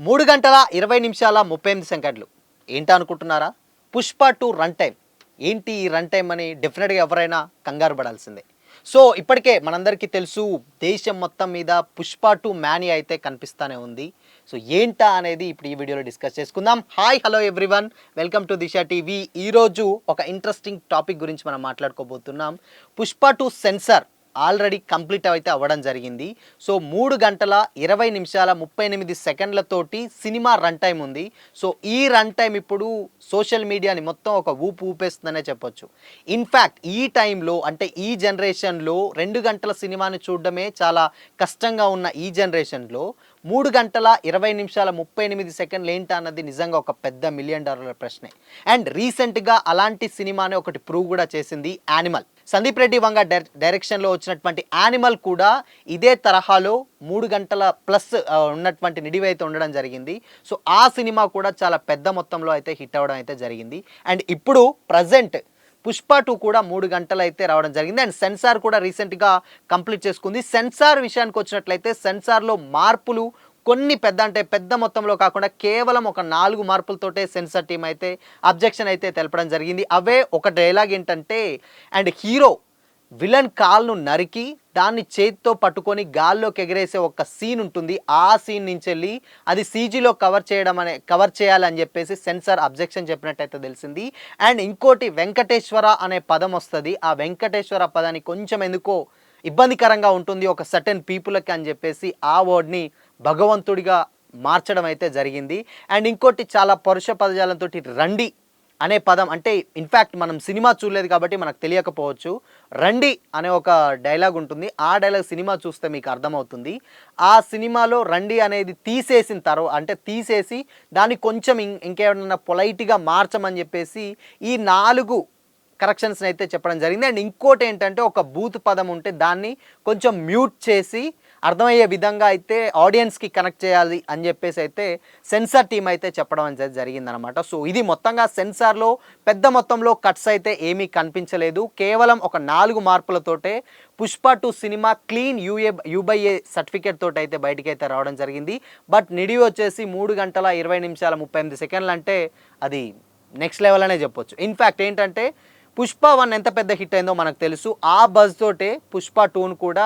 3 గంటల 20 నిమిషాల 38 సెకండ్లు ఏంటి అనుకుంటున్నారా? Pushpa 2 run time. ఏంటి ఈ రన్ టైం అని డెఫినెట్గా ఎవరైనా కంగారు పడాల్సిందే. సో ఇప్పటికే మనందరికీ తెలుసు, దేశం మొత్తం మీద పుష్ప 2 మ్యానీ అయితే కనిపిస్తూనే ఉంది. సో ఏంటా అనేది ఇప్పుడు ఈ వీడియోలో డిస్కస్ చేసుకుందాం. Hi hello everyone, welcome to Disha TV. ఈరోజు ఒక ఇంట్రెస్టింగ్ టాపిక్ గురించి మనం మాట్లాడుకోబోతున్నాం. పుష్ప 2 సెన్సార్ ఆల్రెడీ కంప్లీట్ అయితే అవ్వడం జరిగింది. సో 3 గంటల 20 నిమిషాల 38 సెకండ్లతోటి సినిమా రన్ టైం ఉంది. సో ఈ రన్ టైం ఇప్పుడు సోషల్ మీడియాని మొత్తం ఒక ఊపేస్తుందనే చెప్పొచ్చు. ఇన్ఫ్యాక్ట్ ఈ టైంలో, అంటే ఈ జనరేషన్లో 2 గంటల సినిమాని చూడడమే చాలా కష్టంగా ఉన్న ఈ జనరేషన్లో 3 గంటల 20 నిమిషాల 38 సెకండ్లు ఏంటా అన్నది నిజంగా ఒక పెద్ద $1 మిలియన్ ప్రశ్నే. అండ్ రీసెంట్గా అలాంటి సినిమాని ఒకటి ప్రూవ్ కూడా చేసింది యానిమల్. సందీప్ రెడ్డి వంగ డైరెక్షన్లో వచ్చినటువంటి యానిమల్ కూడా ఇదే తరహాలో 3 గంటల ప్లస్ ఉన్నటువంటి నిడివి అయితే ఉండడం జరిగింది. సో ఆ సినిమా కూడా చాలా పెద్ద మొత్తంలో అయితే హిట్ అవ్వడం అయితే జరిగింది. అండ్ ఇప్పుడు ప్రజెంట్ పుష్ప 2 కూడా 3 గంటలు అయితే రావడం జరిగింది. అండ్ సెన్సార్ కూడా రీసెంట్గా కంప్లీట్ చేసుకుంది. సెన్సార్ విషయానికి వచ్చినట్లయితే సెన్సార్లో మార్పులు కొన్ని పెద్ద మొత్తంలో కాకుండా కేవలం ఒక 4 మార్పులతోటే సెన్సార్ టీం అయితే అబ్జెక్షన్ అయితే తెలపడం జరిగింది. అవే ఒక డైలాగ్ ఏంటంటే, అండ్ హీరో విలన్ కాల్ను నరికి దాన్ని చేతితో పట్టుకొని గాల్లోకి ఎగిరేసే ఒక సీన్ ఉంటుంది. ఆ సీన్ నుంచి వెళ్ళి అది సీజీలో కవర్ చేయాలని చెప్పేసి సెన్సార్ అబ్జెక్షన్ చెప్పినట్టయితే తెలిసింది. అండ్ ఇంకోటి వెంకటేశ్వర అనే పదం వస్తుంది. ఆ వెంకటేశ్వర పదాన్ని కొంచెం ఎందుకో ఇబ్బందికరంగా ఉంటుంది ఒక సర్టెన్ పీపుల్కి అని చెప్పేసి ఆ వర్డ్ని భగవంతుడిగా మార్చడం అయితే జరిగింది. అండ్ ఇంకోటి చాలా పరుష పదజాలంతో రండి అనే పదం, అంటే ఇన్ఫ్యాక్ట్ మనం సినిమా చూడలేదు కాబట్టి మనకు తెలియకపోవచ్చు. రండి అనే ఒక డైలాగ్ ఉంటుంది. ఆ డైలాగ్ సినిమా చూస్తే మీకు అర్థమవుతుంది. ఆ సినిమాలో రండి అనేది తీసేసిన తర్వాత, అంటే తీసేసి దాన్ని కొంచెం ఇంకేమన్నా పొలైట్గా మార్చమని చెప్పేసి ఈ 4 కరెక్షన్స్ని అయితే చెప్పడం జరిగింది. అండ్ ఇంకోటి ఏంటంటే, ఒక బూత్ పదం ఉంటే దాన్ని కొంచెం మ్యూట్ చేసి అర్థమయ్యే విధంగా అయితే ఆడియన్స్కి కనెక్ట్ చేయాలి అని చెప్పేసి అయితే సెన్సార్ టీం అయితే చెప్పడం అనేది జరిగిందనమాట. సో ఇది మొత్తంగా సెన్సార్లో పెద్ద మొత్తంలో కట్స్ అయితే ఏమీ కనిపించలేదు. కేవలం ఒక 4 మార్పులతోటే పుష్ప 2 సినిమా క్లీన్ యూబైఏ సర్టిఫికేట్ తోటి అయితే బయటికి అయితే రావడం జరిగింది. బట్ నిడివి వచ్చేసి 3 గంటల 20 నిమిషాల 38 సెకండ్లు, అంటే అది నెక్స్ట్ లెవెల్ అనే చెప్పొచ్చు. ఇన్ఫ్యాక్ట్ ఏంటంటే, పుష్ప 1 ఎంత పెద్ద హిట్ అయిందో మనకు తెలుసు. ఆ బజ్ తోటే పుష్ప 2ను కూడా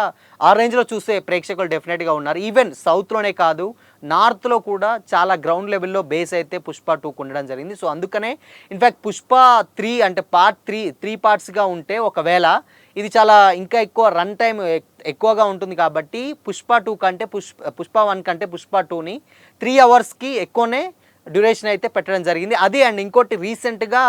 ఆ రేంజ్లో చూసే ప్రేక్షకులు డెఫినెట్గా ఉన్నారు. ఈవెన్ సౌత్లోనే కాదు, నార్త్లో కూడా చాలా గ్రౌండ్ లెవెల్లో బేస్ అయితే పుష్ప 2కు ఉండడం జరిగింది. సో అందుకనే ఇన్ఫ్యాక్ట్ పుష్ప 3 అంటే పార్ట్ 3 పార్ట్స్గా ఉంటే ఒకవేళ ఇది చాలా ఇంకా ఎక్కువ రన్ టైం ఎక్కువగా ఉంటుంది కాబట్టి పుష్ప 2 కంటే పుష్ప 1 కంటే పుష్ప 2ని 3 అవర్స్కి ఎక్కువనే డ్యూరేషన్ అయితే పెట్టడం జరిగింది. అది అండ్ ఇంకోటి రీసెంట్గా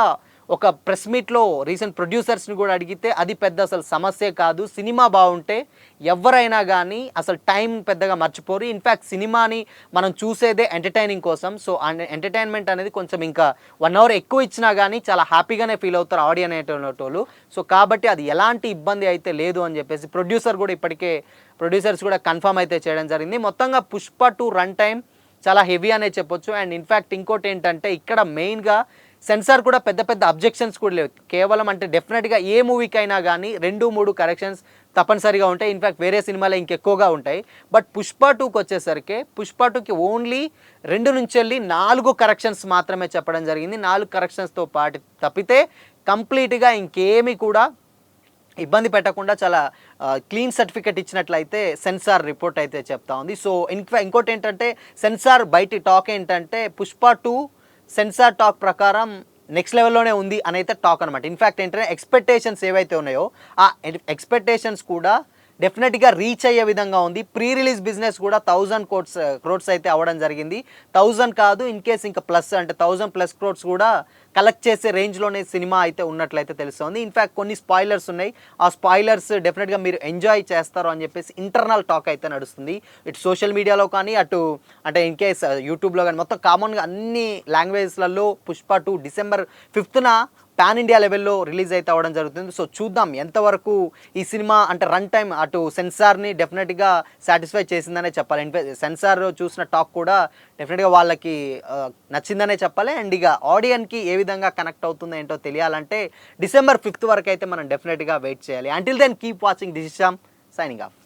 ఒక ప్రెస్ మీట్లో రీసెంట్ ప్రొడ్యూసర్స్ని కూడా అడిగితే అది పెద్ద అసలు సమస్య కాదు, సినిమా బాగుంటే ఎవరైనా కానీ అసలు టైం పెద్దగా మర్చిపోరు. ఇన్ఫ్యాక్ట్ సినిమాని మనం చూసేదే ఎంటర్టైనింగ్ కోసం. సో ఎంటర్టైన్మెంట్ అనేది కొంచెం ఇంకా 1 అవర్ ఎక్కువ ఇచ్చినా కానీ చాలా హ్యాపీగానే ఫీల్ అవుతారు ఆడియన్ అనేటోళ్ళు. సో కాబట్టి అది ఎలాంటి ఇబ్బంది అయితే లేదు అని చెప్పేసి ప్రొడ్యూసర్స్ కూడా కన్ఫర్మ్ అయితే చేయడం జరిగింది. మొత్తంగా పుష్ప 2 రన్ టైం చాలా హెవీ అనే చెప్పొచ్చు. అండ్ ఇన్ఫ్యాక్ట్ ఇంకోటి ఏంటంటే, ఇక్కడ మెయిన్గా సెన్సార్ కూడా పెద్ద అబ్జెక్షన్స్ కూడా లేవు. కేవలం అంటే డెఫినెట్గా ఏ మూవీకైనా కానీ 2-3 కరెక్షన్స్ తప్పనిసరిగా ఉంటాయి. ఇన్ఫ్యాక్ట్ వేరే సినిమాలో ఇంకెక్కువగా ఉంటాయి. బట్ పుష్ప 2కి వచ్చేసరికి పుష్ప 2కి ఓన్లీ 2 నుంచి వెళ్ళి 4 కరెక్షన్స్ మాత్రమే చెప్పడం జరిగింది. 4 కరెక్షన్స్తో పాటు తప్పితే కంప్లీట్గా ఇంకేమీ కూడా ఇబ్బంది పెట్టకుండా చాలా క్లీన్ సర్టిఫికేట్ ఇచ్చినట్లయితే సెన్సార్ రిపోర్ట్ అయితే చెప్తా ఉంది. సో ఇంకోటి ఏంటంటే, సెన్సార్ బయటి టాక్ ఏంటంటే, పుష్ప 2 సెన్సార్ టాక్ ప్రకారం నెక్స్ట్ లెవెల్లోనే ఉంది అని అయితే టాక్ అనమాట. ఇన్ఫ్యాక్ట్ ఏంటంటే, ఎక్స్పెక్టేషన్స్ ఏవైతే ఉన్నాయో ఆ ఎక్స్పెక్టేషన్స్ కూడా డెఫినెట్గా రీచ్ అయ్యే విధంగా ఉంది. ప్రీ రిలీజ్ బిజినెస్ కూడా 1000 crores అయితే అవ్వడం జరిగింది. 1000 కాదు, ఇన్ కేస్ ఇంకా ప్లస్ అంటే 1000+ crores కూడా కలెక్ట్ చేసే రేంజ్లోనే సినిమా అయితే ఉన్నట్లయితే తెలుస్తుంది. ఇన్ఫ్యాక్ట్ కొన్ని స్పాయిలర్స్ ఉన్నాయి. ఆ స్పాయిలర్స్ డెఫినెట్గా మీరు ఎంజాయ్ చేస్తారు అని చెప్పేసి ఇంటర్నల్ టాక్ అయితే నడుస్తుంది. ఇటు సోషల్ మీడియాలో కానీ, అటు అంటే ఇన్ కేస్ యూట్యూబ్లో కానీ, మొత్తం కామన్గా అన్ని లాంగ్వేజ్లలో Pushpa 2 December 5th pan India లెవెల్లో రిలీజ్ అయితే అవ్వడం జరుగుతుంది. సో చూద్దాం ఎంతవరకు ఈ సినిమా అంటే రన్ టైం అటు సెన్సార్ని డెఫినెట్గా సాటిస్ఫై చేసిందనే చెప్పాలి. సెన్సార్ చూసిన టాక్ కూడా డెఫినెట్గా వాళ్ళకి నచ్చిందనే చెప్పాలి. అండ్ ఇక ఆడియన్కి ఏ విధంగా కనెక్ట్ అవుతుందో ఏంటో తెలియాలంటే December 5th వరకు అయితే మనం డెఫినెట్గా వెయిట్ చేయాలి. Until then keep watching this is Shyam, signing of.